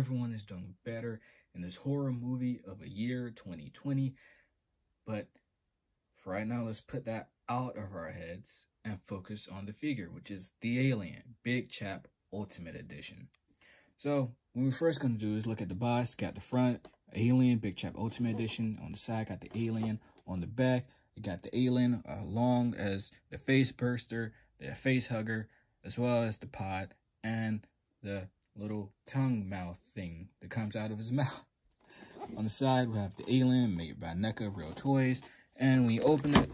everyone is doing better in this horror movie of a year 2020. But for right now, let's put that out of our heads and focus on the figure, which is the Alien Big Chap Ultimate Edition. So what we're first going to do is look at the box. Got the front, Alien Big Chap Ultimate Edition. On the side, got the Alien. On the back, you got the Alien along as the face burster, the face hugger, as well as the pod and the little tongue mouth thing that comes out of his mouth. On the side, we have the Alien made by NECA Real Toys. And when you open it,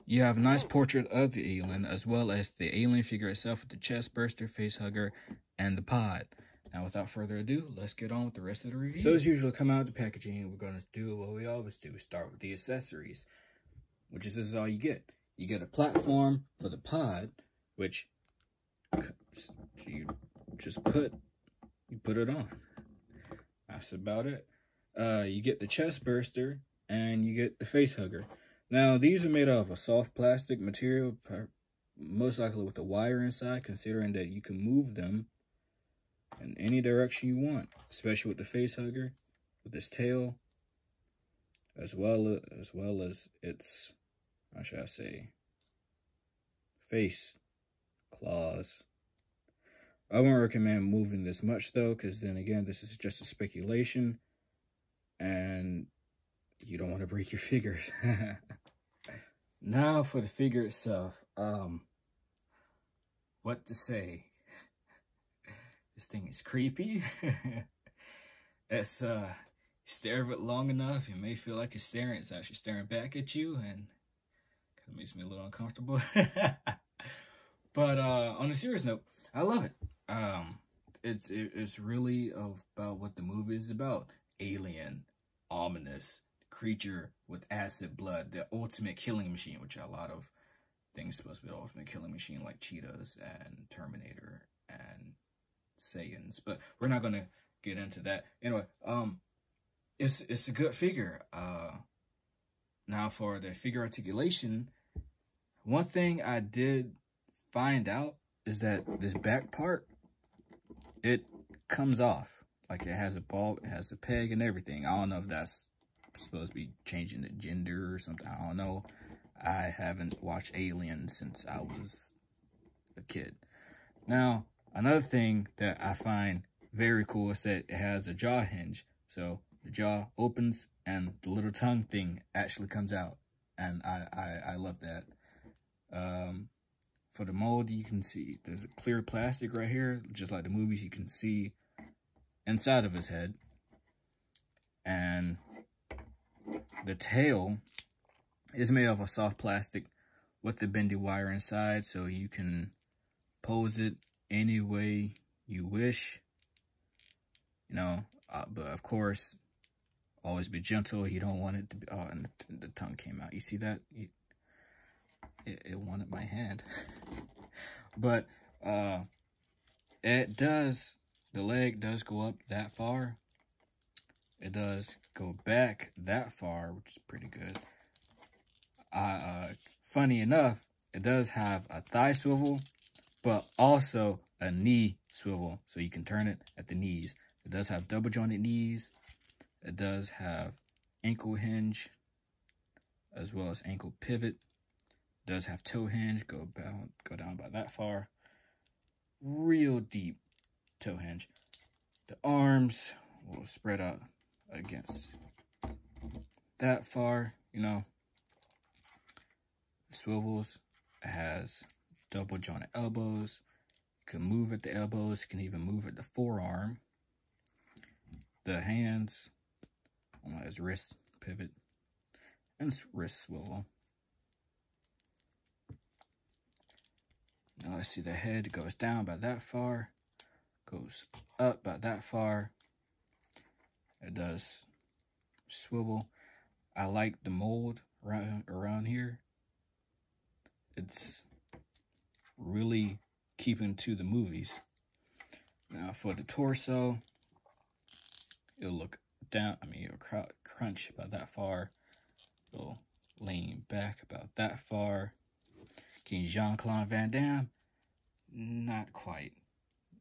you have a nice portrait of the Alien, as well as the Alien figure itself with the chest burster, face hugger, and the pod. Now, without further ado, let's get on with the rest of the review. So, as usual, come out the packaging, we're going to do what we always do. Start with the accessories, which is this is all you get. You get a platform for the pod, which you just put it on. That's about it. You get the chest burster, and you get the face hugger. Now, these are made out of a soft plastic material, most likely with a wire inside, considering that you can move them in any direction you want, especially with the face hugger, with its tail, as well as its, how should I say, face claws. I won't recommend moving this much though, because then again, this is just a speculation, and you don't want to break your figures. Now for the figure itself, what to say? This thing is creepy. It's you stare at it long enough, you may feel like it's actually staring back at you, and kind of makes me a little uncomfortable. But on a serious note, I love it. It's really about what the movie is about. Alien, ominous creature with acid blood, the ultimate killing machine, which a lot of things supposed to be the ultimate killing machine, like cheetahs and Terminator and Saiyans. But we're not gonna get into that. Anyway, it's a good figure. Now for the figure articulation, one thing I did find out is that this back part, it comes off. Like it has a ball, it has a peg and everything. I don't know if that's supposed to be changing the gender or something. I don't know. I haven't watched Alien since I was a kid. Now, another thing that I find very cool is that it has a jaw hinge. So the jaw opens and the little tongue thing actually comes out. And I love that. For the mold, you can see there's a clear plastic right here. Just like the movies, you can see inside of his head. And the tail is made of a soft plastic with the bendy wire inside, so you can pose it any way you wish. You know, but of course, always be gentle. You don't want it to be, oh, and the tongue came out. You see that? It wanted my hand. But it does, the leg does go up that far. It does go back that far, which is pretty good. Funny enough, it does have a thigh swivel, but also a knee swivel, so you can turn it at the knees. It does have double jointed knees. It does have ankle hinge, as well as ankle pivot. It does have toe hinge, go down about that far. Real deep toe hinge. The arms will spread out against that far, you know. The swivels, it has double jointed elbows. You can move at the elbows, you can even move at the forearm. The hands, on his wrist pivot, and wrist swivel. Now let's see, the head goes down about that far, goes up about that far. It does swivel. I like the mold around here. It's really keeping to the movies. Now for the torso, it'll look down, it'll crunch about that far. It'll lean back about that far. King Jean-Claude Van Damme, not quite.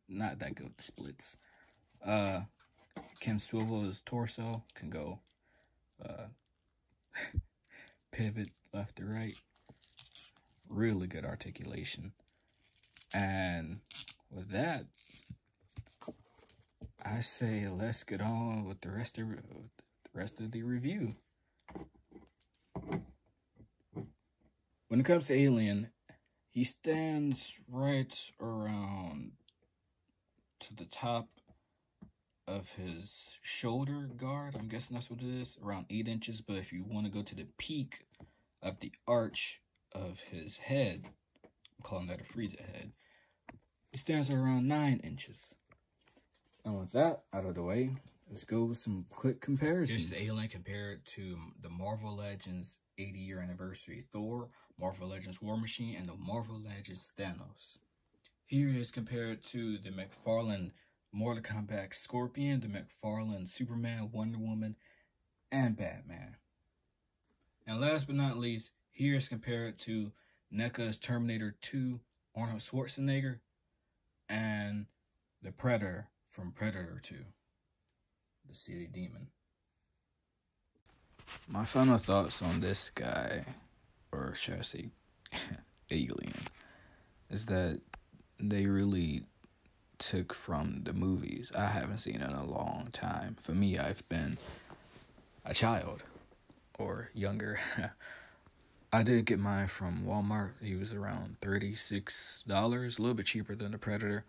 Not that good with the splits. can swivel his torso, can go pivot left to right. Really good articulation. And with that, I say let's get on with the rest of the review. When it comes to Alien, he stands right around to the top of his shoulder guard. I'm guessing that's what it is, around 8 inches. But if you want to go to the peak of the arch of his head, I'm calling that a Frieza head, he stands at around 9 inches. And with that out of the way, let's go with some quick comparisons. Here's the Alien compared to the Marvel Legends 80-year anniversary Thor, Marvel Legends War Machine, and the Marvel Legends Thanos. Here is compared to the McFarlane Mortal Kombat Scorpion, the McFarlane Superman, Wonder Woman, and Batman. And last but not least, here is compared to NECA's Terminator 2, Arnold Schwarzenegger, and the Predator from Predator 2, the City Demon. My final thoughts on this guy, or should I say Alien, is that they really took from the movies. I haven't seen it in a long time. For me, I've been a child or younger. I did get mine from Walmart. He was around $36, a little bit cheaper than the Predator,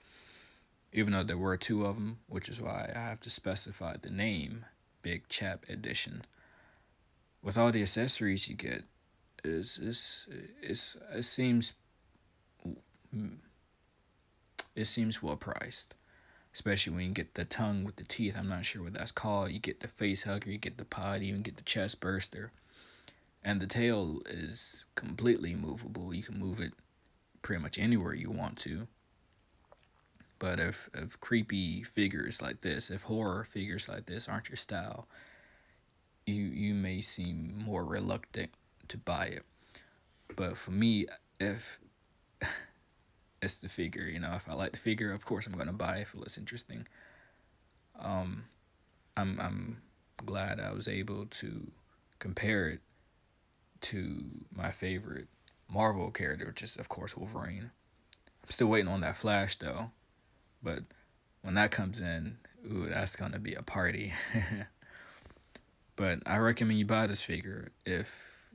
even though there were 2 of them, which is why I have to specify the name, Big Chap Edition. With all the accessories you get, it seems well priced, especially when you get the tongue with the teeth. I'm not sure what that's called. You get the face hugger, you get the pod, you even get the chest burster. And the tail is completely movable. You can move it pretty much anywhere you want to. But if creepy figures like this, if horror figures like this aren't your style, you may seem more reluctant to buy it. But for me, if it's the figure, if I like the figure, of course I'm going to buy it if it looks interesting. I'm glad I was able to compare it to my favorite Marvel character, which is, of course, Wolverine. I'm still waiting on that Flash, though. But when that comes in, ooh, that's going to be a party. But I recommend you buy this figure if